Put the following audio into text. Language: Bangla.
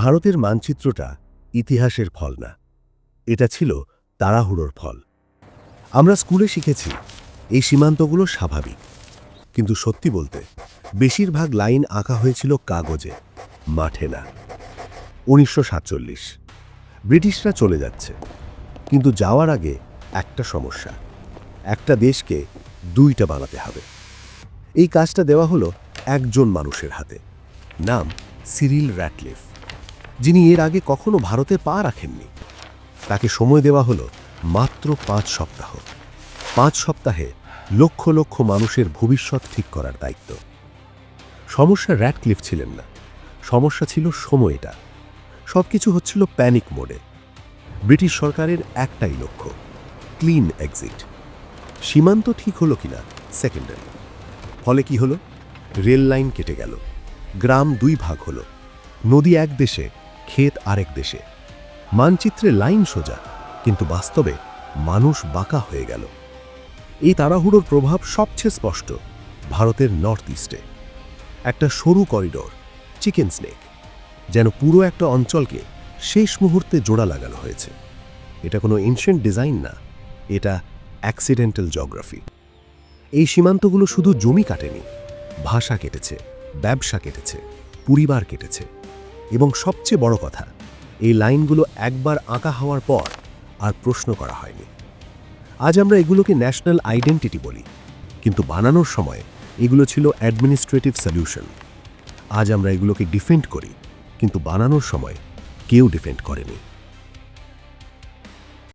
ভারতের মানচিত্রটা ইতিহাসের ফল না, এটা ছিল তাড়াহুড়োর ফল। আমরা স্কুলে শিখেছি এই সীমান্তগুলো স্বাভাবিক, কিন্তু সত্যি বলতে বেশিরভাগ লাইন আঁকা হয়েছিল কাগজে, মাঠে না। 1947 ব্রিটিশরা চলে যাচ্ছে, কিন্তু যাওয়ার আগে একটা সমস্যা, একটা দেশকে দুইটা বানাতে হবে। এই কাজটা দেওয়া হলো একজন মানুষের হাতে, নাম সিরিল র্যাটক্লিফ, যিনি এর আগে কখনো ভারতে পা রাখেননি। তাকে সময় দেওয়া হলো মাত্র 5 সপ্তাহ। 5 সপ্তাহে লক্ষ লক্ষ মানুষের ভবিষ্যৎ ঠিক করার দায়িত্ব। সমস্যা র্যাটক্লিফ ছিলেন না, সমস্যা ছিল সময়টা। সবকিছু হচ্ছিল প্যানিক মোডে। ব্রিটিশ সরকারের একটাই লক্ষ্য, ক্লিন এক্সিট। সীমান্ত ঠিক হলো কিনা সেকেন্ডারি। ফলে কি হলো? রেল লাইন কেটে গেল, গ্রাম 2 ভাগ হলো, নদী এক দেশে, ক্ষেত আরেক দেশে। মানচিত্রে লাইন সোজা, কিন্তু বাস্তবে মানুষ বাঁকা হয়ে গেল। এই তাড়াহুড়োর প্রভাব সবচেয়ে স্পষ্ট ভারতের নর্থ ইস্টে। একটা সরু করিডোর, চিকেন স্নেক, যেন পুরো একটা অঞ্চলকে শেষ মুহূর্তে জোড়া লাগানো হয়েছে। এটা কোনো এনশিয়েন্ট ডিজাইন না, এটা অ্যাক্সিডেন্টাল জিওগ্রাফি। এই সীমান্তগুলো শুধু জমি কাটেনি, ভাষা কেটেছে, ব্যবসা কেটেছে, পরিবার কেটেছে। এবং সবচেয়ে বড় কথা, এই লাইনগুলো একবার আঁকা হওয়ার পর আর প্রশ্ন করা হয়নি। আজ আমরা এগুলোকে ন্যাশনাল আইডেন্টিটি বলি, কিন্তু বানানোর সময় এগুলো ছিল অ্যাডমিনিস্ট্রেটিভ সলিউশন। আজ আমরা এগুলোকে ডিফেন্ড করি, কিন্তু বানানোর সময় কেউ ডিফেন্ড করেনি।